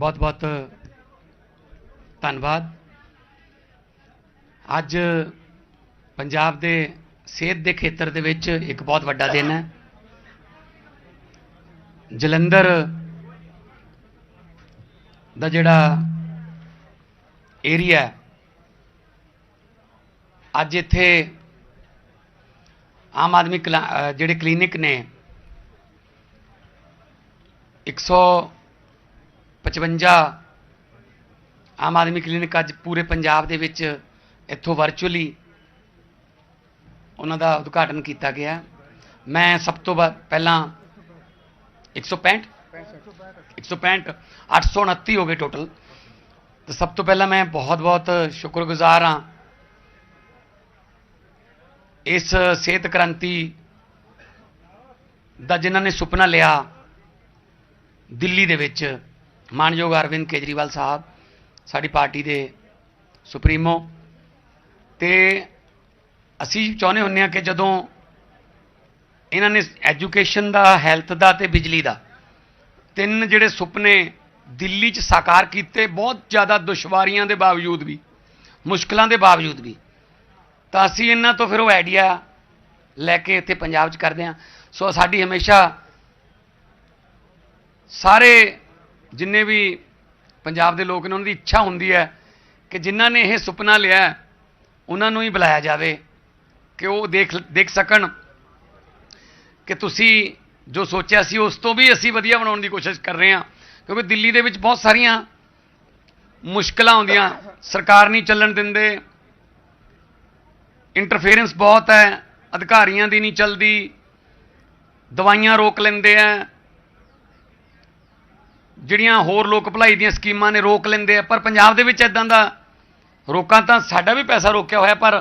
बहुत बहुत धन्यवाद। अज पंजाब दे सेहत के खेत्र दे विच एक बहुत वड्डा दिन है। जलंधर दा जिहड़ा एरिया अज इत्थे आम आदमी जिहड़े क्लीनिक ने 155 आम आदमी क्लीनिक अज पूरे पंजाब दे विच इत्थों वर्चुअली उन्हां दा उद्घाटन किया गया। मैं सब तो पहला 165 829 हो गए टोटल। तो सब तो पहला मैं बहुत बहुत शुक्रगुजार हाँ इस सेहत क्रांति दा जिन्हां ने सुपना लिया दिल्ली दे विच मानयोग अरविंद केजरीवाल साहब साड़ी पार्टी दे सुप्रीमो। ते असी चाहुंदे हुंदे कि जदों इन्हां ने एजुकेशन दा हैल्थ दा ते बिजली दा तीन जिहड़े सुपने दिल्ली च साकार किए बहुत ज़्यादा दुश्वारियां दे बावजूद भी मुश्किलों के बावजूद भी तो असी इन्हां तो फिर वो आइडिया लैके इत्थे पंजाब च करदे हां। सो साडी हमेशा सारे जिन्ने भी पंजाब के लोग ने उन्हां दी इच्छा हुंदी है कि जिन्हां ने यह सुपना लिया उन्हां नूं ही बुलाया जाए कि वो देख सकन कि तुसी जो सोचा सी उस तो भी असी वधिया बनाउण दी कोशिश कर रहे हैं। क्योंकि दिल्ली दे विच बहुत सारियां मुश्किलां आउंदियां, सरकार नहीं चलन दिंदे, इंटरफेरेंस बहुत है, अधिकारियों की नहीं चलती, दवाइयां रोक लेंदे हैं, जिहड़ियां होर लोक भलाई दीयां स्कीमां ने रोक लेंदे हैं। पर पंजाब दे विच इदां दा रोकां तां साडा भी पैसा रोकिया होया, पर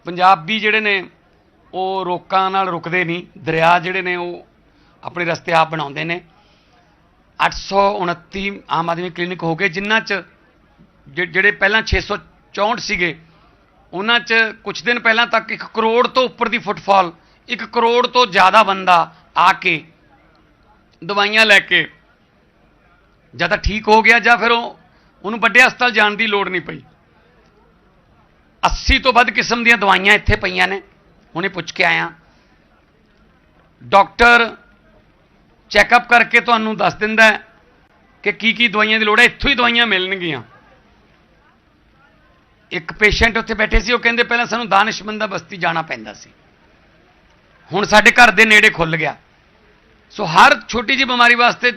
पंजाबी जिहड़े ने वो रोकां नाल रुकदे नहीं, दरिया जिहड़े ने वो अपने रस्ते आप बनाउंदे ने। 829 आम आदमी क्लीनिक हो गए जिन्हां च जिहड़े पहलां 664 सीगे उन्हां च कुछ दिन पहलां तक 1 करोड़ तो उपर की फुटफॉल, 1 करोड़ तो ज़्यादा बंदा आके दवाइयां लैके ਜਾਂ ਤਾਂ ठीक हो गया ਜਾਂ फिर ਉਹਨੂੰ ਵੱਡੇ ਹਸਪਤਾਲ ਜਾਣ ਦੀ ਲੋੜ नहीं पई। 80 ਤੋਂ ਵੱਧ किस्म ਦੀਆਂ ਦਵਾਈਆਂ ਇੱਥੇ ਪਈਆਂ ਨੇ, ਹੁਣੇ ਪੁੱਛ ਕੇ ਆਇਆ। डॉक्टर चैकअप करके ਤੁਹਾਨੂੰ ਦੱਸ ਦਿੰਦਾ कि की दवाइयां ਦੀ ਲੋੜ है, ਇੱਥੋਂ ही दवाइयां मिलणगीਆਂ। एक पेशेंट उत्थे बैठे सी, वो कहंदे पहलां सानूं दानिशमंदा बस्ती जाना पैंदा सी, हुण साडे घर दे नेड़े खुल गया। सो हर छोटी जी बीमारी वास्ते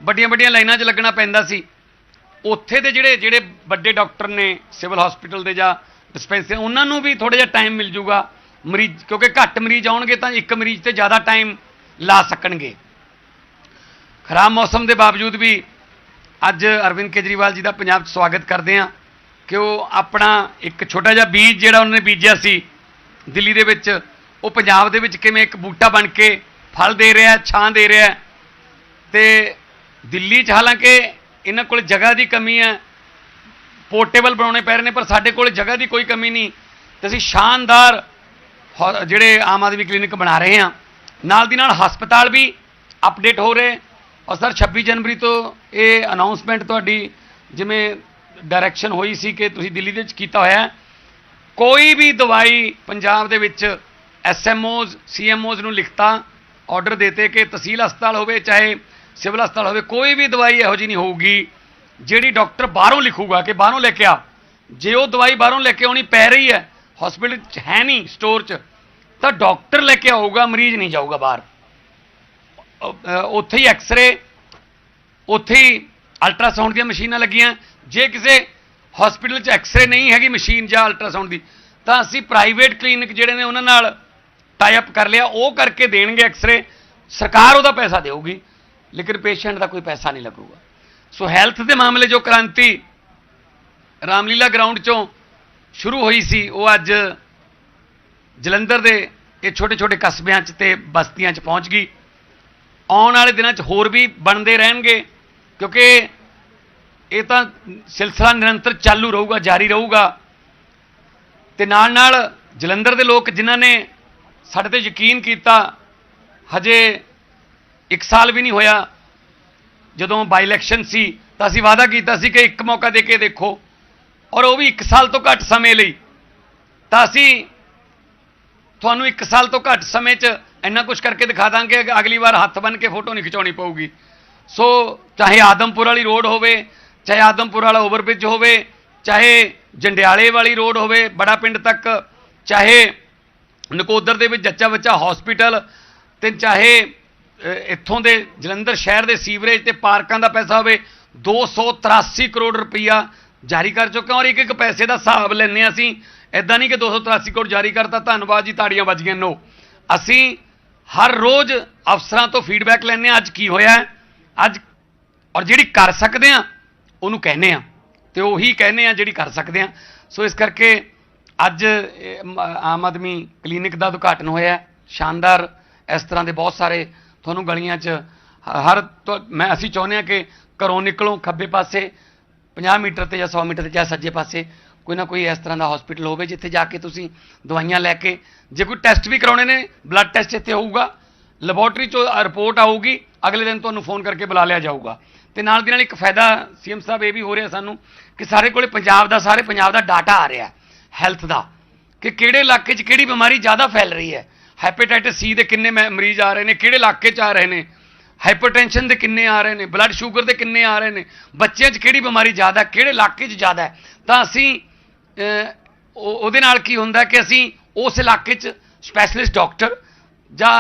ਵੱਡੀਆਂ ਵੱਡੀਆਂ ਲਾਈਨਾਂ 'ਚ ਲੱਗਣਾ ਪੈਂਦਾ ਸੀ। ਉੱਥੇ ਦੇ ਜਿਹੜੇ ਵੱਡੇ ਡਾਕਟਰ ਨੇ ਸਿਵਲ ਹਸਪੀਟਲ ਦੇ ਜਾਂ ਡਿਸਪੈਂਸਰੀ ਉਹਨਾਂ ਨੂੰ ਵੀ ਥੋੜ੍ਹਾ ਜਿਹਾ ਟਾਈਮ ਮਿਲ ਜੂਗਾ ਮਰੀਜ਼, ਕਿਉਂਕਿ ਘੱਟ ਮਰੀਜ਼ ਆਉਣਗੇ ਤਾਂ ਇੱਕ ਮਰੀਜ਼ ਤੇ ਜ਼ਿਆਦਾ ਟਾਈਮ ਲਾ ਸਕਣਗੇ। ਖਰਾਬ ਮੌਸਮ ਦੇ ਬਾਵਜੂਦ ਵੀ ਅੱਜ ਅਰਵਿੰਦ ਕੇਜਰੀਵਾਲ ਜੀ ਦਾ ਪੰਜਾਬ 'ਚ ਸਵਾਗਤ ਕਰਦੇ ਹਾਂ ਕਿ ਉਹ ਆਪਣਾ ਇੱਕ ਛੋਟਾ ਜਿਹਾ ਬੀਜ ਜਿਹੜਾ ਉਹਨਾਂ ਨੇ ਬੀਜਿਆ ਸੀ ਦਿੱਲੀ ਦੇ ਵਿੱਚ, ਉਹ ਪੰਜਾਬ ਦੇ ਵਿੱਚ ਕਿਵੇਂ ਇੱਕ ਬੂਟਾ ਬਣ ਕੇ ਫਲ ਦੇ ਰਿਹਾ, ਛਾਂ ਦੇ ਰਿਹਾ। ਤੇ दिल्ली च हालांकि इन्हां कोल जगह की कमी है, पोर्टेबल बनाने पै रहे हैं, पर साडे कोल जगह की कोई कमी नहीं। तो असीं शानदार जिहड़े आम आदमी क्लीनिक बना रहे हैं, नाल दी नाल हस्पताल भी अपडेट हो रहे। और सर 26 जनवरी तो ये अनाउंसमेंट तुहाडी जिवें डायरैक्शन होई सी कि तुसीं दिल्ली दे विच कीता होया, कोई भी दवाई पंजाब दे विच SMOs CMOs नूं लिखता ऑर्डर देते कि तहसील हस्पताल होवे चाहे सिविल हस्पताल हो, कोई भी दवाई इहो जी नहीं होगी जिहड़ी डॉक्टर बाहरों लिखूगा कि बाहरों लैके आ। जे वो दवाई बाहरों लैके आनी पै रही है, हॉस्पिटल है नहीं स्टोर च, तो डॉक्टर लैके आऊगा, मरीज नहीं जाऊगा बाहर। उत्थे ही एक्सरे, उत्थे ही अल्ट्रासाउंड दी मशीनां लगियां। जे किसी हॉस्पिटल च एक्सरे नहीं हैगी मशीन जां अल्ट्रासाउंड की, तो असीं प्राइवेट क्लीनिक जिहड़े ने उन्हां नाल टाई अप कर लिया, वो करके देणगे एक्सरे, सरकार उहदा पैसा देऊगी लेकिन पेशेंट का कोई पैसा नहीं लगूगा। सो हैल्थ के मामले जो क्रांति रामलीला ग्राउंड चों शुरू हुई सी, वो अज जलंधर के ये छोटे छोटे कस्बियां च ते बस्तियां च पहुँच गई। आने वाले दिनों च होर भी बनते रहेंगे, क्योंकि ये तो सिलसिला निरंतर चालू रहूगा, जारी रहूगा। ते नाल नाल जलंधर के लोग जिन्हों ने साडे ते यकीन किया, हजे 1 साल भी नहीं होया जदों बाई इलैक्शन सी ਤਾਂ ਅਸੀਂ ਵਾਅਦਾ ਕੀਤਾ ਸੀ ਕਿ ਇੱਕ ਮੌਕਾ ਦੇ ਕੇ ਦੇਖੋ, ਔਰ ਉਹ ਵੀ 1 ਸਾਲ ਤੋਂ ਘੱਟ ਸਮੇਂ ਲਈ। ਤਾਂ ਅਸੀਂ ਤੁਹਾਨੂੰ 1 ਸਾਲ ਤੋਂ ਘੱਟ ਸਮੇਂ 'ਚ ਇੰਨਾ ਕੁਝ ਕਰਕੇ ਦਿਖਾ ਦਾਂਗੇ ਕਿ ਅਗਲੀ ਵਾਰ ਹੱਥ ਬੰਨ੍ਹ ਕੇ ਫੋਟੋ ਨਹੀਂ ਖਿਚਾਉਣੀ ਪਊਗੀ। ਸੋ ਚਾਹੇ ਆਦਮਪੁਰ ਵਾਲੀ ਰੋਡ ਹੋਵੇ, ਚਾਹੇ ਆਦਮਪੁਰ ਵਾਲਾ ਓਵਰਬ੍ਰਿਜ ਹੋਵੇ, ਚਾਹੇ ਜੰਡਿਆਲੇ ਵਾਲੀ ਰੋਡ ਹੋਵੇ ਬੜਾ ਪਿੰਡ ਤੱਕ, ਚਾਹੇ ਨਕੋਦਰ ਦੇ ਵਿੱਚ ਜੱਚਾ ਬੱਚਾ ਹਸਪੀਟਲ, ਤੇ ਚਾਹੇ ਇੱਥੋਂ ਦੇ ਜਲੰਧਰ ਸ਼ਹਿਰ ਦੇ ਸੀਵਰੇਜ ਤੇ ਪਾਰਕਾਂ ਦਾ ਪੈਸਾ ਹੋਵੇ। 283 ਕਰੋੜ ਰੁਪਈਆ ਜਾਰੀ ਕਰ ਚੁੱਕੇ, ਔਰ ਇੱਕ ਇੱਕ ਪੈਸੇ ਦਾ ਹਿਸਾਬ ਲੈਂਦੇ ਅਸੀਂ। ਇੱਦਾਂ ਨਹੀਂ ਕਿ 283 ਕਰੋੜ ਜਾਰੀ ਕਰਤਾ, ਧੰਨਵਾਦ ਜੀ, ਤਾੜੀਆਂ ਵੱਜ ਗਈਆਂ। ਨੋ, ਅਸੀਂ ਹਰ ਰੋਜ਼ ਅਫਸਰਾਂ ਤੋਂ ਫੀਡਬੈਕ ਲੈਂਦੇ ਹਾਂ, ਅੱਜ ਕੀ ਹੋਇਆ ਅੱਜ, ਔਰ ਜਿਹੜੀ ਕਰ ਸਕਦੇ ਹਾਂ ਉਹਨੂੰ ਕਹਿੰਦੇ ਹਾਂ, ਤੇ ਉਹੀ ਕਹਿੰਦੇ ਹਾਂ ਜਿਹੜੀ ਕਰ ਸਕਦੇ ਹਾਂ। ਸੋ ਇਸ ਕਰਕੇ ਅੱਜ ਆਮ ਆਦਮੀ ਕਲੀਨਿਕ ਦਾ ਉਦਘਾਟਨ ਹੋਇਆ, ਸ਼ਾਨਦਾਰ। ਇਸ ਤਰ੍ਹਾਂ ਦੇ ਬਹੁਤ ਸਾਰੇ ਤੁਹਾਨੂੰ ਗਲੀਆਂ 'ਚ ਮੈਂ ਅਸੀਂ ਚਾਹੁੰਦੇ ਹਾਂ ਕਿ ਘਰੋਂ ਨਿਕਲੋ ਖੱਬੇ ਪਾਸੇ 50 ਮੀਟਰ ਤੇ ਜਾਂ 100 ਮੀਟਰ ਤੇ ਜਾਂ ਸੱਜੇ ਪਾਸੇ ਕੋਈ ਨਾ ਕੋਈ ਇਸ ਤਰ੍ਹਾਂ ਦਾ ਹਸਪੀਟਲ ਹੋਵੇ, ਜਿੱਥੇ ਜਾ ਕੇ ਤੁਸੀਂ ਦਵਾਈਆਂ ਲੈ ਕੇ, ਜੇ ਕੋਈ ਟੈਸਟ ਵੀ ਕਰਾਉਣੇ ਨੇ, ਬਲੱਡ ਟੈਸਟ ਇੱਥੇ ਹੋਊਗਾ, ਲੈਬੋਰਟਰੀ 'ਚੋਂ ਰਿਪੋਰਟ ਆਊਗੀ, ਅਗਲੇ ਦਿਨ ਤੁਹਾਨੂੰ ਫੋਨ ਕਰਕੇ ਬੁਲਾ ਲਿਆ ਜਾਊਗਾ। ਤੇ ਨਾਲ ਦੀ ਨਾਲ ਇੱਕ ਫਾਇਦਾ ਸੀਐਮ ਸਾਹਿਬ ਇਹ ਵੀ ਹੋ ਰਿਹਾ ਸਾਨੂੰ ਕਿ ਸਾਰੇ ਕੋਲੇ ਸਾਰੇ ਪੰਜਾਬ ਦਾ ਡਾਟਾ ਆ ਰਿਹਾ ਹੈਲਥ ਦਾ, ਕਿ ਕਿਹੜੇ ਇਲਾਕੇ 'ਚ ਕਿਹੜੀ ਬਿਮਾਰੀ ਜ਼ਿਆਦਾ ਫੈਲ ਰਹੀ ਹੈ। ਹੈਪੇਟਾਈਟਸ ਸੀ ਦੇ ਕਿੰਨੇ ਮਰੀਜ਼ ਆ ਰਹੇ ਨੇ, ਕਿਹੜੇ ਇਲਾਕੇ 'ਚ ਆ ਰਹੇ ਨੇ, ਹਾਈਪਰਟੈਂਸ਼ਨ ਦੇ ਕਿੰਨੇ ਆ ਰਹੇ ਨੇ, ਬਲੱਡ ਸ਼ੂਗਰ ਦੇ ਕਿੰਨੇ ਆ ਰਹੇ ਨੇ, ਬੱਚਿਆਂ 'ਚ ਕਿਹੜੀ ਬਿਮਾਰੀ ਜ਼ਿਆਦਾ, ਕਿਹੜੇ ਇਲਾਕੇ 'ਚ ਜ਼ਿਆਦਾ ਹੈ। ਤਾਂ ਅਸੀਂ ਉਹਦੇ ਨਾਲ ਕੀ ਹੁੰਦਾ ਕਿ ਅਸੀਂ ਉਸ ਇਲਾਕੇ 'ਚ ਸਪੈਸ਼ਲਿਸਟ ਡਾਕਟਰ ਜਾਂ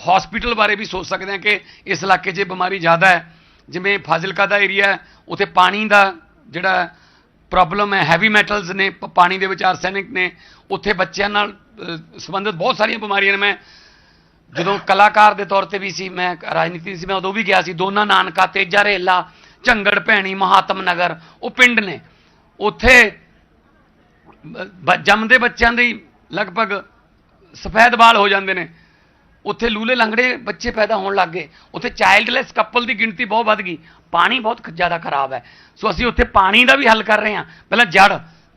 ਹਸਪੀਟਲ ਬਾਰੇ ਵੀ ਸੋਚ ਸਕਦੇ ਹਾਂ ਕਿ ਇਸ ਇਲਾਕੇ 'ਚ ਬਿਮਾਰੀ ਜ਼ਿਆਦਾ ਹੈ। ਜਿਵੇਂ ਫਾਜ਼ਿਲਕਾ ਦਾ ਏਰੀਆ ਹੈ, ਉੱਥੇ ਪਾਣੀ ਦਾ ਜਿਹੜਾ ਪ੍ਰੋਬਲਮ ਹੈ, ਹੈਵੀ ਮੈਟਲਸ ਨੇ ਪਾਣੀ ਦੇ ਵਿੱਚ, ਆਰਸੈਨਿਕ ਨੇ, ਉੱਥੇ ਬੱਚਿਆਂ ਨਾਲ ਸੰਬੰਧਿਤ ਬਹੁਤ ਸਾਰੀਆਂ ਬਿਮਾਰੀਆਂ ਨੇ। ਮੈਂ ਜਦੋਂ ਕਲਾਕਾਰ ਦੇ ਤੌਰ ਤੇ ਵੀ ਸੀ, ਮੈਂ ਰਾਜਨੀਤੀ ਸੀ, ਮੈਂ ਉਦੋਂ ਵੀ ਗਿਆ ਸੀ। ਦੋਨਾ ਨਾਨਕਾ, ਤੇਜਾ ਰੇਲਾ, ਝੰਗੜ ਭੈਣੀ, ਮਹਾਤਮ ਨਗਰ, ਉਹ ਪਿੰਡ ਨੇ, ਉੱਥੇ ਜੰਮਦੇ ਬੱਚਿਆਂ ਦੇ ਲਗਭਗ ਸਫੈਦ ਬਾਲ ਹੋ ਜਾਂਦੇ ਨੇ, ਉੱਥੇ ਲੂਲੇ ਲੰਗੜੇ ਬੱਚੇ ਪੈਦਾ ਹੋਣ ਲੱਗ ਗਏ, ਉੱਥੇ ਚਾਈਲਡਲੈਸ ਕਪਲ ਦੀ ਗਿਣਤੀ ਬਹੁਤ ਵੱਧ ਗਈ, ਪਾਣੀ ਬਹੁਤ ਜ਼ਿਆਦਾ ਖਰਾਬ ਹੈ। ਸੋ ਅਸੀਂ ਉੱਥੇ ਪਾਣੀ ਦਾ ਵੀ ਹੱਲ ਕਰ ਰਹੇ ਹਾਂ, ਪਹਿਲਾਂ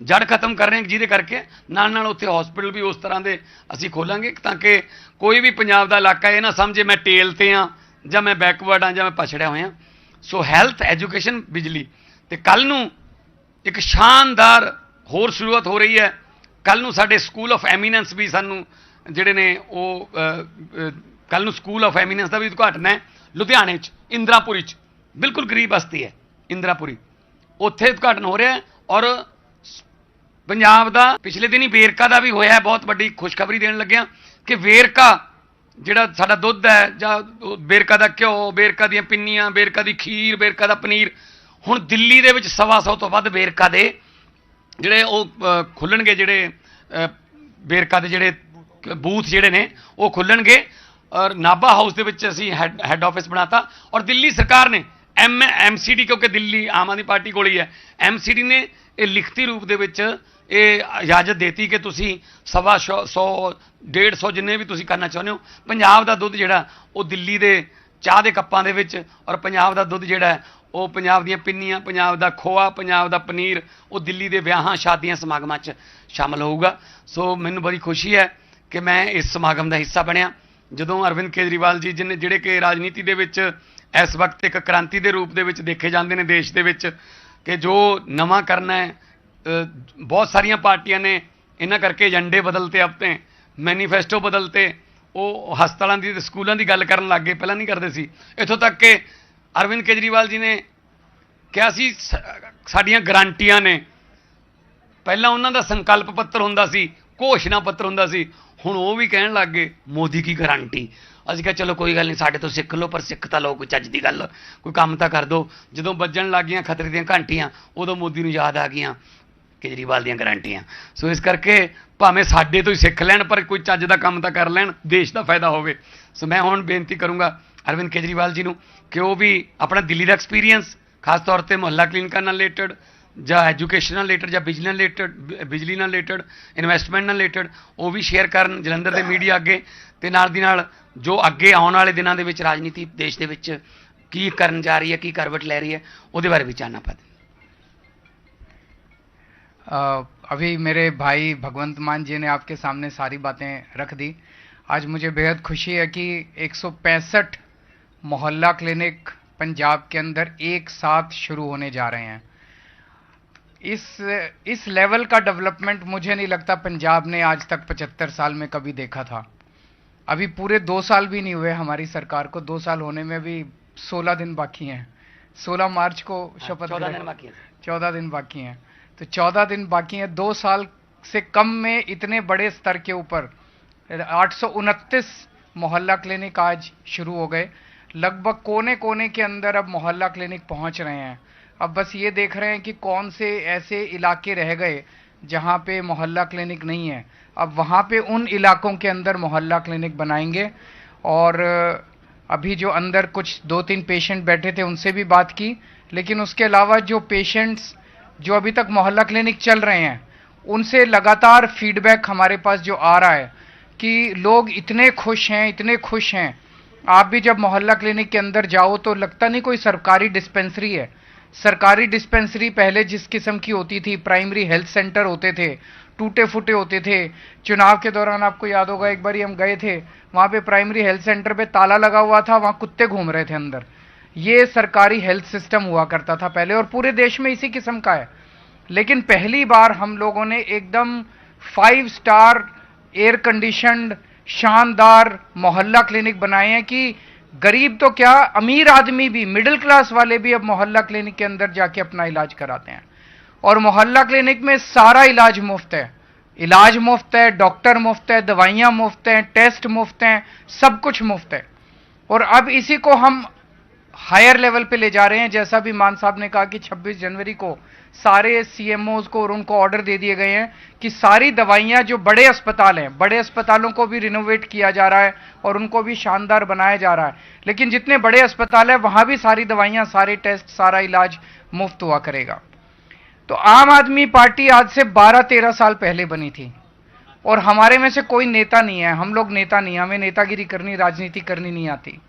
ਜੜ ਖਤਮ ਕਰ ਰਹੇ ਹਾਂ, ਜਿਹਦੇ ਕਰਕੇ ਨਾਲ ਨਾਲ ਉੱਥੇ ਹਸਪੀਟਲ ਵੀ ਉਸ ਤਰ੍ਹਾਂ ਦੇ ਅਸੀਂ ਖੋਲਾਂਗੇ ਤਾਂ ਕਿ ਕੋਈ ਵੀ ਪੰਜਾਬ ਦਾ ਇਲਾਕਾ ਇਹ ਨਾ ਸਮਝੇ ਮੈਂ ਟੇਲ ਤੇ ਹਾਂ ਜਾਂ ਮੈਂ ਬੈਕਵਰਡ ਹਾਂ ਜਾਂ ਮੈਂ ਪਛੜਿਆ ਹੋਇਆ। ਸੋ ਹੈਲਥ, ਐਜੂਕੇਸ਼ਨ, ਬਿਜਲੀ, ਤੇ ਕੱਲ੍ਹ ਨੂੰ ਇੱਕ ਸ਼ਾਨਦਾਰ ਹੋਰ ਸ਼ੁਰੂਆਤ ਹੋ ਰਹੀ ਹੈ। ਕੱਲ੍ਹ ਨੂੰ ਸਾਡੇ ਸਕੂਲ ਆਫ ਐਮੀਨੈਂਸ ਵੀ ਸਾਨੂੰ ਜਿਹੜੇ ਨੇ ਉਹ ਕੱਲ੍ਹ ਨੂੰ ਸਕੂਲ ਆਫ ਐਮੀਨੈਂਸ ਦਾ ਵੀ ਉਦਘਾਟਨ ਹੈ ਲੁਧਿਆਣੇ 'ਚ, ਇੰਦਰਾਪੁਰੀ 'ਚ, ਬਿਲਕੁਲ ਗਰੀਬ ਬਸਤੀ ਹੈ ਇੰਦਰਾਪੁਰੀ, ਉੱਥੇ ਉਦਘਾਟਨ ਹੋ ਰਿਹਾ। ਔਰ ਪੰਜਾਬ ਦਾ ਪਿਛਲੇ ਦਿਨੀ ਵੇਰਕਾ ਦਾ ਵੀ ਹੋਇਆ, ਬਹੁਤ ਵੱਡੀ ਖੁਸ਼ਖਬਰੀ ਦੇਣ ਲੱਗਿਆ ਕਿ ਵੇਰਕਾ ਜਿਹੜਾ ਸਾਡਾ ਦੁੱਧ ਹੈ ਜਾਂ ਵੇਰਕਾ ਦਾ ਘਿਓ, ਵੇਰਕਾ ਦੀਆਂ ਪਿੰਨੀਆਂ, ਵੇਰਕਾ ਦੀ ਖੀਰ, ਵੇਰਕਾ ਦਾ ਪਨੀਰ, ਹੁਣ ਦਿੱਲੀ ਦੇ ਵਿੱਚ 125 ਤੋਂ ਵੱਧ ਵੇਰਕਾ ਦੇ ਜਿਹੜੇ ਉਹ ਖੁੱਲ੍ਹਣਗੇ, ਜਿਹੜੇ ਵੇਰਕਾ ਦੇ ਜਿਹੜੇ ਬੂਥ ਜਿਹੜੇ ਨੇ ਉਹ ਖੁੱਲ੍ਹਣਗੇ। ਔਰ ਨਾਭਾ ਹਾਊਸ ਦੇ ਵਿੱਚ ਅਸੀਂ ਹੈੱਡ ਆਫਿਸ ਬਣਾਤਾ, ਔਰ ਦਿੱਲੀ ਸਰਕਾਰ ਨੇ MCD, ਕਿਉਂਕਿ ਦਿੱਲੀ ਆਮ ਆਦਮੀ ਪਾਰਟੀ ਕੋਲ ਹੀ ਹੈ, MCD ਨੇ ਇਹ ਲਿਖਤੀ ਰੂਪ ਦੇ ਵਿੱਚ ਇਹ ਇਜਾਜ਼ਤ ਦੇਤੀ ਕਿ ਤੁਸੀਂ 125, 150 ਜਿੰਨੇ ਵੀ ਤੁਸੀਂ ਕਰਨਾ ਚਾਹੁੰਦੇ ਹੋ, ਪੰਜਾਬ ਦਾ ਦੁੱਧ ਜਿਹੜਾ ਉਹ ਦਿੱਲੀ ਦੇ ਚਾਹ ਦੇ ਕੱਪਾਂ ਦੇ ਵਿੱਚ, ਔਰ ਪੰਜਾਬ ਦਾ ਦੁੱਧ ਜਿਹੜਾ ਉਹ ਪੰਜਾਬ ਦੀਆਂ ਪਿੰਨੀਆਂ, ਪੰਜਾਬ ਦਾ ਖੋਆ, ਪੰਜਾਬ ਦਾ ਪਨੀਰ, ਉਹ ਦਿੱਲੀ ਦੇ ਵਿਆਹਾਂ, ਸ਼ਾਦੀਆਂ, ਸਮਾਗਮਾਂ 'ਚ ਸ਼ਾਮਲ ਹੋਊਗਾ। ਸੋ ਮੈਨੂੰ ਬੜੀ ਖੁਸ਼ੀ ਹੈ ਕਿ ਮੈਂ ਇਸ ਸਮਾਗਮ ਦਾ ਹਿੱਸਾ ਬਣਿਆ। ਜਦੋਂ ਅਰਵਿੰਦ ਕੇਜਰੀਵਾਲ ਜੀ ਜਿਹੜੇ ਕਿ ਰਾਜਨੀਤੀ ਦੇ ਵਿੱਚ ਇਸ ਵਕਤ ਇੱਕ ਕ੍ਰਾਂਤੀ ਦੇ ਰੂਪ ਦੇ ਵਿੱਚ ਦੇਖੇ ਜਾਂਦੇ ਨੇ ਦੇਸ਼ ਦੇ ਵਿੱਚ, ਕਿ ਜੋ ਨਵਾਂ ਕਰਨਾ ਹੈ, ਬਹੁਤ ਸਾਰੀਆਂ ਪਾਰਟੀਆਂ ਨੇ ਇਹਨਾਂ ਕਰਕੇ ਏਜੰਡੇ ਬਦਲਤੇ, ਆਪਣੇ ਮੈਨੀਫੈਸਟੋ ਬਦਲਤੇ, ਉਹ ਹਸਪਤਾਲਾਂ ਦੀ, ਸਕੂਲਾਂ ਦੀ ਗੱਲ ਕਰਨ ਲੱਗ ਗਏ, ਪਹਿਲਾਂ ਨਹੀਂ ਕਰਦੇ ਸੀ। ਇੱਥੋਂ ਤੱਕ ਕਿ ਅਰਵਿੰਦ ਕੇਜਰੀਵਾਲ ਜੀ ਨੇ ਕਿਹਾ ਸੀ ਸਾਡੀਆਂ ਗਰੰਟੀਆਂ ਨੇ, ਪਹਿਲਾਂ ਉਹਨਾਂ ਦਾ ਸੰਕਲਪ ਪੱਤਰ ਹੁੰਦਾ ਸੀ, ਘੋਸ਼ਣਾ ਪੱਤਰ ਹੁੰਦਾ ਸੀ, ਹੁਣ ਉਹ ਵੀ ਕਹਿਣ ਲੱਗ ਗਏ ਮੋਦੀ ਕੀ ਗਰੰਟੀ। ਅਸੀਂ ਕਿਹਾ ਚਲੋ ਕੋਈ ਗੱਲ ਨਹੀਂ, ਸਾਡੇ ਤੋਂ ਸਿੱਖ ਲਓ, ਪਰ ਸਿੱਖ ਤਾਂ ਲਓ, ਕੋਈ ਚੱਜ ਦੀ ਗੱਲ, ਕੋਈ ਕੰਮ ਤਾਂ ਕਰ ਦਿਓ। ਜਦੋਂ ਵੱਜਣ ਲੱਗ ਗਈਆਂ ਖਤਰੇ ਦੀਆਂ ਘੰਟੀਆਂ, ਉਦੋਂ ਮੋਦੀ ਨੂੰ ਯਾਦ ਆ ਗਈਆਂ ਕੇਜਰੀਵਾਲ ਦੀਆਂ ਗਰੰਟੀਆਂ। ਸੋ ਇਸ ਕਰਕੇ ਭਾਵੇਂ ਸਾਡੇ ਤੋਂ ਹੀ ਸਿੱਖ ਲੈਣ, ਪਰ ਕੋਈ ਚੱਜ ਦਾ ਕੰਮ ਤਾਂ ਕਰ ਲੈਣ, ਦੇਸ਼ ਦਾ ਫਾਇਦਾ ਹੋਵੇ। ਸੋ ਮੈਂ ਹੁਣ ਬੇਨਤੀ ਕਰੂੰਗਾ ਅਰਵਿੰਦ ਕੇਜਰੀਵਾਲ ਜੀ ਨੂੰ ਕਿ ਉਹ ਵੀ ਆਪਣਾ ਦਿੱਲੀ ਦਾ ਐਕਸਪੀਰੀਅੰਸ, ਖਾਸ ਤੌਰ 'ਤੇ ਮੁਹੱਲਾ ਕਲੀਨਿਕਾਂ ਨਾਲ ਰਿਲੇਟਡ ਜਾਂ ਐਜੂਕੇਸ਼ਨ ਨਾਲ ਰਿਲੇਟਡ ਜਾਂ ਬਿਜਲੀ ਨਾਲ ਰਿਲੇਟਡ, ਇਨਵੈਸਟਮੈਂਟ ਨਾਲ ਰਿਲੇਟਡ, ਉਹ ਵੀ ਸ਼ੇਅਰ ਕਰਨ ਜਲੰਧਰ ਦੇ ਮੀਡੀਆ ਅੱਗੇ, ਤੇ ਨਾਲ ਦੀ ਨਾਲ ਜੋ ਅੱਗੇ ਆਉਣ ਵਾਲੇ ਦਿਨਾਂ ਦੇ ਵਿੱਚ ਰਾਜਨੀਤੀ ਦੇਸ਼ ਦੇ ਵਿੱਚ ਕੀ ਕਰਨ ਜਾ रही है, की करवट ले रही है, ਉਹਦੇ ਬਾਰੇ ਵਿਚਾਰਨਾ पाते। अभी मेरे भाई भगवंत मान जी ने आपके सामने सारी बातें रख दी। आज मुझे बेहद खुशी है कि 165 मोहल्ला क्लिनिक पंजाब के अंदर एक साथ शुरू होने जा रहे हैं। इस लेवल का डेवलपमेंट मुझे नहीं लगता पंजाब ने आज तक 75 साल में कभी देखा था। अभी पूरे 2 साल भी नहीं हुए हमारी सरकार को, 2 साल होने में भी 16 दिन बाकी हैं। 16 मार्च को शपथ 14 दिन बाकी है। 14 दिन बाकी हैं, तो 14 दिन बाकी हैं। 2 साल से कम में इतने बड़े स्तर के ऊपर 829 मोहल्ला क्लिनिक आज शुरू हो गए। लगभग कोने कोने के अंदर अब मोहल्ला क्लिनिक पहुंच रहे हैं। अब बस ये देख रहे हैं कि कौन से ऐसे इलाके रह गए जहां पे मोहल्ला क्लिनिक नहीं है। अब वहां पे उन इलाकों के अंदर मोहल्ला क्लिनिक बनाएंगे। और अभी जो अंदर कुछ 2-3 पेशेंट बैठे थे उनसे भी बात की, लेकिन उसके अलावा जो पेशेंट्स जो अभी तक मोहल्ला क्लिनिक चल रहे हैं उनसे लगातार फीडबैक हमारे पास जो आ रहा है कि लोग इतने खुश हैं, इतने खुश हैं। आप भी जब मोहल्ला क्लिनिक के अंदर जाओ तो लगता नहीं कोई सरकारी डिस्पेंसरी है। सरकारी डिस्पेंसरी पहले जिस किस्म की होती थी, प्राइमरी हेल्थ सेंटर होते थे, टूटे फूटे होते थे। चुनाव के दौरान आपको याद होगा एक बारी हम गए थे, वहां पे प्राइमरी हेल्थ सेंटर पे ताला लगा हुआ था, वहां कुत्ते घूम रहे थे अंदर। ये सरकारी हेल्थ सिस्टम हुआ करता था पहले, और पूरे देश में इसी किस्म का है। लेकिन पहली बार हम लोगों ने एकदम 5 स्टार एयर कंडीशनड शानदार मोहल्ला क्लिनिक बनाए हैं कि गरीब तो क्या, अमीर आदमी भी, मिडिल क्लास वाले भी अब मोहल्ला क्लिनिक के अंदर जाके अपना इलाज कराते हैं। और मोहल्ला क्लिनिक में सारा इलाज मुफ्त है, इलाज मुफ्त है, डॉक्टर मुफ्त है, दवाइयां मुफ्त हैं, टेस्ट मुफ्त हैं, सब कुछ मुफ्त है। और अब इसी को हम हायर लेवल पे ले जा रहे हैं। जैसा भी मान साहब ने कहा कि 26 जनवरी को सारे सीएमओज को और उनको ऑर्डर दे दिए गए हैं कि सारी दवाइयां जो बड़े अस्पताल हैं, बड़े अस्पतालों को भी रिनोवेट किया जा रहा है और उनको भी शानदार बनाया जा रहा है। लेकिन जितने बड़े अस्पताल हैं वहां भी सारी दवाइयां, सारे टेस्ट, सारा इलाज मुफ्त हुआ करेगा। तो आम आदमी पार्टी आज से 12-13 साल पहले बनी थी और हमारे में से कोई नेता नहीं है। हम लोग नेता नहीं, हमें नेतागिरी करनी, राजनीति करनी नहीं आती।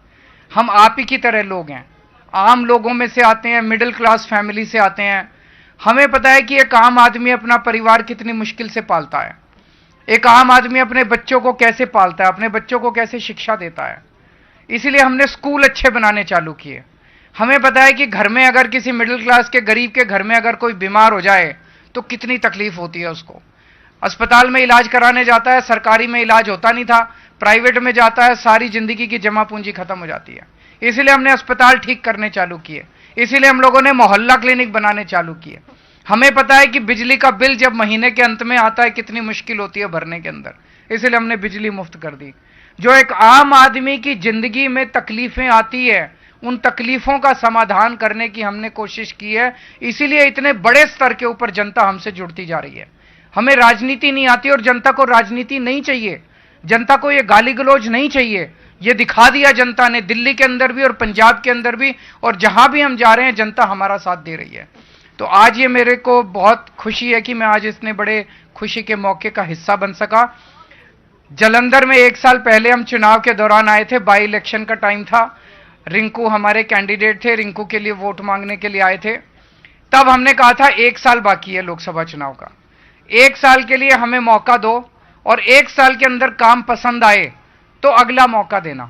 हम आप ही की तरह लोग हैं, आम लोगों में से आते हैं, मिडिल क्लास फैमिली से आते हैं। हमें पता है कि एक आम आदमी अपना परिवार कितनी मुश्किल से पालता है, एक आम आदमी अपने बच्चों को कैसे पालता है, अपने बच्चों को कैसे शिक्षा देता है। इसीलिए हमने स्कूल अच्छे बनाने चालू किए। हमें पता है कि घर में अगर किसी मिडिल क्लास के गरीब के घर में अगर कोई बीमार हो जाए तो कितनी तकलीफ होती है उसको। अस्पताल में इलाज कराने जाता है, सरकारी में इलाज होता नहीं था, प्राइवेट में जाता है, सारी जिंदगी की जमा पूंजी खत्म हो जाती है। इसीलिए हमने अस्पताल ठीक करने चालू किए, इसीलिए हम लोगों ने मोहल्ला क्लिनिक बनाने चालू किए। हमें पता है कि बिजली का बिल जब महीने के अंत में आता है कितनी मुश्किल होती है भरने के अंदर, इसीलिए हमने बिजली मुफ्त कर दी। जो एक आम आदमी की जिंदगी में तकलीफें आती है, उन तकलीफों का समाधान करने की हमने कोशिश की है। इसीलिए इतने बड़े स्तर के ऊपर जनता हमसे जुड़ती जा रही है। हमें राजनीति नहीं आती और जनता को राजनीति नहीं चाहिए, जनता को ये गाली गलौज नहीं चाहिए। ये दिखा दिया जनता ने, दिल्ली के अंदर भी और पंजाब के अंदर भी, और जहां भी हम जा रहे हैं जनता हमारा साथ दे रही है। तो आज ये मेरे को बहुत खुशी है कि मैं आज इतने बड़े खुशी के मौके का हिस्सा बन सका। जालंधर में 1 साल पहले हम चुनाव के दौरान आए थे, बाई इलेक्शन का टाइम था, रिंकू हमारे कैंडिडेट थे, रिंकू के लिए वोट मांगने के लिए आए थे। तब हमने कहा था 1 साल बाकी है लोकसभा चुनाव का, 1 साल के लिए हमें मौका दो और 1 साल के अंदर काम पसंद आए तो अगला मौका देना।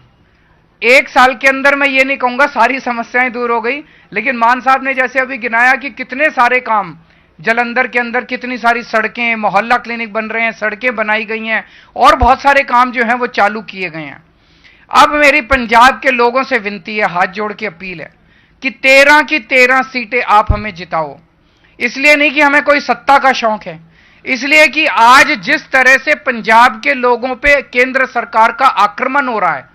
1 साल के अंदर मैं ये नहीं कहूंगा सारी समस्याएं दूर हो गई, लेकिन मान साहब ने जैसे अभी गिनाया कि कितने सारे काम जालंधर के अंदर, कितनी सारी सड़कें, मोहल्ला क्लिनिक बन रहे हैं, सड़कें बनाई गई हैं और बहुत सारे काम जो हैं वो चालू किए गए हैं। अब मेरी पंजाब के लोगों से विनती है, हाथ जोड़ के अपील है कि 13 की 13 सीटें आप हमें जिताओ। इसलिए नहीं कि हमें कोई सत्ता का शौक है, इसलिए कि आज जिस तरह से पंजाब के लोगों पे केंद्र सरकार का आक्रमण हो रहा है,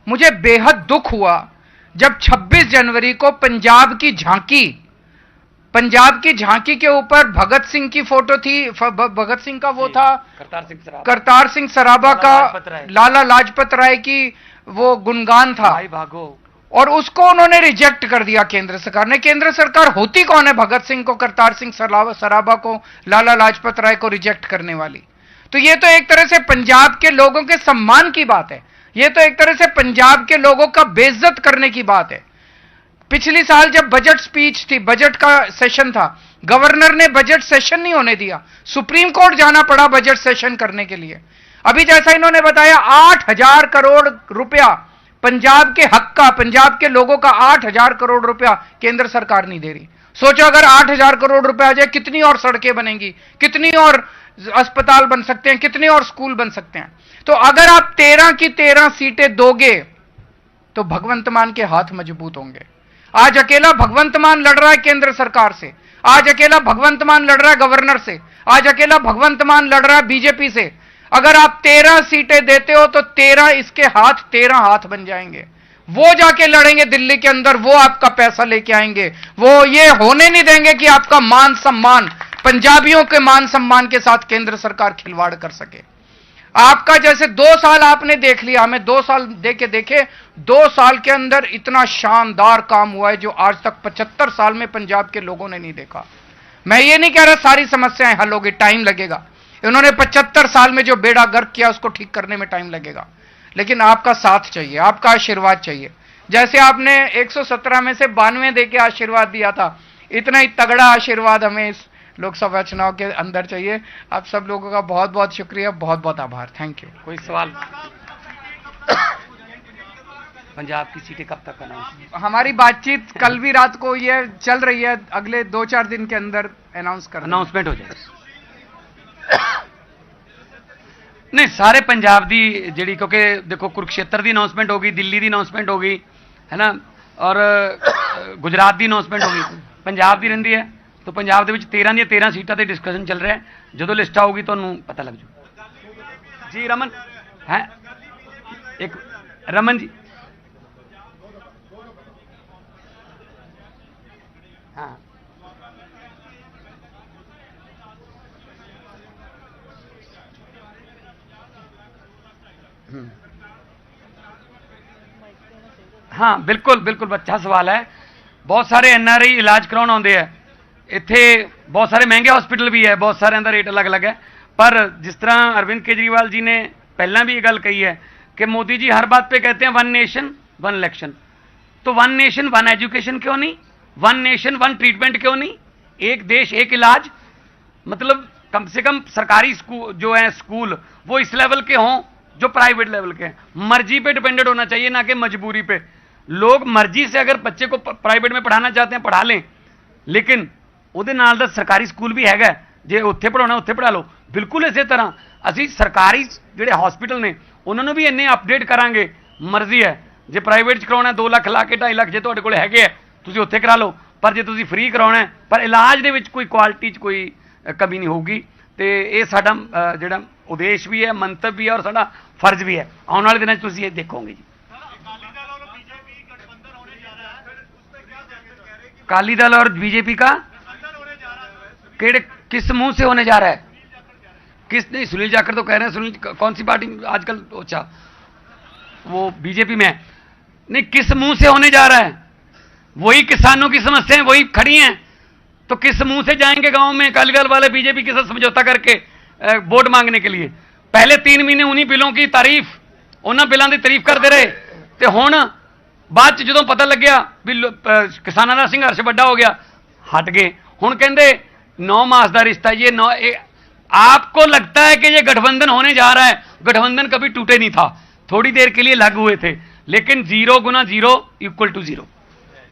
मुझे बेहद दुख हुआ जब 26 जनवरी को पंजाब की झांकी के ऊपर भगत सिंह की फोटो थी, भगत सिंह का वो था, करतार सिंह सराबा का, लाला लाजपत राय की वो गुणगान था, भाई भागो, और उसको उन्होंने रिजेक्ट कर दिया केंद्र सरकार ने। केंद्र सरकार होती कौन है भगत सिंह को, करतार सिंह सराबा को, लाला लाजपत राय को रिजेक्ट करने वाली? तो ये तो एक तरह से पंजाब के लोगों के सम्मान की बात है, ये तो एक तरह से पंजाब के लोगों का बेइज्जत करने की बात है। पिछली साल जब बजट स्पीच थी, बजट का सेशन था, गवर्नर ने बजट सेशन नहीं होने दिया, सुप्रीम कोर्ट जाना पड़ा बजट सेशन करने के लिए। अभी जैसा इन्होंने बताया 8,000 करोड़ रुपया पंजाब के हक का, पंजाब के लोगों का 8,000 करोड़ रुपया केंद्र सरकार नहीं दे रही। सोचो अगर 8,000 करोड़ रुपया आ जाए, कितनी और सड़कें बनेंगी, कितनी और अस्पताल बन सकते हैं, कितने और स्कूल बन सकते हैं। तो अगर आप 13 की 13 सीटें दोगे तो भगवंत मान के हाथ मजबूत होंगे। आज अकेला भगवंत मान लड़ रहा है केंद्र सरकार से, आज अकेला भगवंत मान लड़ रहा है गवर्नर से, आज अकेला भगवंत मान लड़ रहा है बीजेपी से। अगर आप 13 सीटें देते हो तो 13 इसके हाथ 13 हाथ बन जाएंगे। वो जाके लड़ेंगे दिल्ली के अंदर, वो आपका पैसा लेके आएंगे, वो ये होने नहीं देंगे कि आपका मान सम्मान, पंजाबियों के मान सम्मान के साथ केंद्र सरकार खिलवाड़ कर सके। आपका जैसे 2 साल आपने देख लिया, हमें 2 साल देखे 2 साल के अंदर इतना शानदार काम हुआ है जो आज तक 75 साल में पंजाब के लोगों ने नहीं देखा। मैं ये नहीं कह रहा सारी समस्याएं हल होगी, टाइम लगेगा। इन्होंने 75 साल में जो बेड़ा गर्क किया उसको ठीक करने में टाइम लगेगा, लेकिन आपका साथ चाहिए, आपका आशीर्वाद चाहिए। जैसे आपने 117 में से 92 देके आशीर्वाद दिया था, इतना ही तगड़ा आशीर्वाद हमें इस लोकसभा चुनाव के अंदर चाहिए। आप सब लोगों का बहुत बहुत शुक्रिया, बहुत बहुत आभार। Thank you. कोई सवाल? पंजाब की सीटें कब तक अनाउंस? हमारी बातचीत कल भी रात को ये चल रही है, अगले 2-4 दिन के अंदर अनाउंसमेंट हो जाए। नहीं, सारे पंजाब दी जिहड़ी, क्योंकि देखो कुरुक्षेत्र की अनाउंसमेंट होगी, दिल्ली की अनाउंसमेंट होगी, है ना, और गुजरात की अनाउंसमेंट होगी, पंजाब की रहिंदी है। तो पंजाब दे विच 13 दी 13 सीटां ते डिस्कशन चल रहा है। जो लिस्ट आऊगी तुहानूं पता लग जू। जी रमन है, एक रमन जी। हाँ, हाँ बिल्कुल बिल्कुल, अच्छा सवाल है। बहुत सारे NRI इलाज कराउण आउंदे है इत्थे, बहुत सारे महंगे हॉस्पिटल भी है, बहुत सारे का रेट अलग अलग है। पर जिस तरह अरविंद केजरीवाल जी ने पहला भी ये गल कही है कि मोदी जी हर बात पे कहते हैं 1 नेशन 1 इलेक्शन, तो 1 नेशन 1 एजुकेशन क्यों नहीं, 1 नेशन 1 ट्रीटमेंट क्यों नहीं, एक देश एक इलाज। मतलब कम से कम सरकारी स्कूल जो है, स्कूल वो इस लेवल के हों जो प्राइवेट लेवल के हैं। मर्जी पे डिपेंडेंट होना चाहिए, ना कि मजबूरी पे। लोग मर्जी से अगर बच्चे को प्राइवेट में पढ़ाना चाहते हैं पढ़ा लें, लेकिन ਉਹਦੇ ਨਾਲ ਦਾ ਸਰਕਾਰੀ ਸਕੂਲ ਵੀ ਹੈਗਾ, ਜੇ ਉੱਥੇ ਪੜਾਉਣਾ ਉੱਥੇ ਪੜਾ ਲਓ। ਬਿਲਕੁਲ ਇਸੇ ਤਰ੍ਹਾਂ ਅਸੀਂ ਸਰਕਾਰੀ ਜਿਹੜੇ ਹਸਪੀਟਲ ਨੇ ਉਹਨਾਂ ਨੂੰ ਵੀ ਇੰਨੇ ਅਪਡੇਟ ਕਰਾਂਗੇ। ਮਰਜ਼ੀ ਹੈ, ਜੇ ਪ੍ਰਾਈਵੇਟ 'ਚ ਕਰਾਉਣਾ 2 ਲੱਖ ਲਾ ਕੇ 2.5 ਲੱਖ ਜੇ ਤੁਹਾਡੇ ਕੋਲ ਹੈਗੇ ਆ ਤੁਸੀਂ ਉੱਥੇ ਕਰਾ ਲਓ, ਪਰ ਜੇ ਤੁਸੀਂ ਫ੍ਰੀ ਕਰਾਉਣਾ ਪਰ ਇਲਾਜ ਦੇ ਵਿੱਚ ਕੋਈ ਕੁਆਲਿਟੀ 'ਚ ਕੋਈ ਕਮੀ ਨਹੀਂ ਹੋਊਗੀ। ਤੇ ਇਹ ਸਾਡਾ ਜਿਹੜਾ ਉਦੇਸ਼ ਵੀ ਹੈ, ਮੰਤਵ ਵੀ ਹੈ, ਔਰ ਸਾਡਾ ਫਰਜ਼ ਵੀ ਹੈ। ਆਉਣ ਵਾਲੇ ਦਿਨਾਂ 'ਚ ਤੁਸੀਂ ਇਹ ਦੇਖੋਗੇ ਜੀ। अकाली दल और बीजेपी का किस मुंह से होने जा रहा है? किस नहीं, सुनील जाखड़ तो कह रहे हैं, सुनील कौन सी पार्टी आजकल, अच्छा वो बीजेपी में है। नहीं, किस मुंह से होने जा रहा है? वही किसानों की समस्याएं वही खड़ी हैं, तो किस मुंह से जाएंगे गांव में अकाली दल वाले बीजेपी के साथ समझौता करके वोट मांगने के लिए? पहले 3 महीने उन्हीं बिलों की तारीफ, उन्होंने बिलों की तारीफ करते रहे, तो हुण बाद जो पता लग्या भी किसानों का संघर्ष वड्डा हो गया, हट गए। हुण कहंदे 9 मास का रिश्ता, ये 9, आपको लगता है कि ये गठबंधन होने जा रहा है? गठबंधन कभी टूटे नहीं था, थोड़ी देर के लिए लग हुए थे, लेकिन 0 गुना 0 = 0।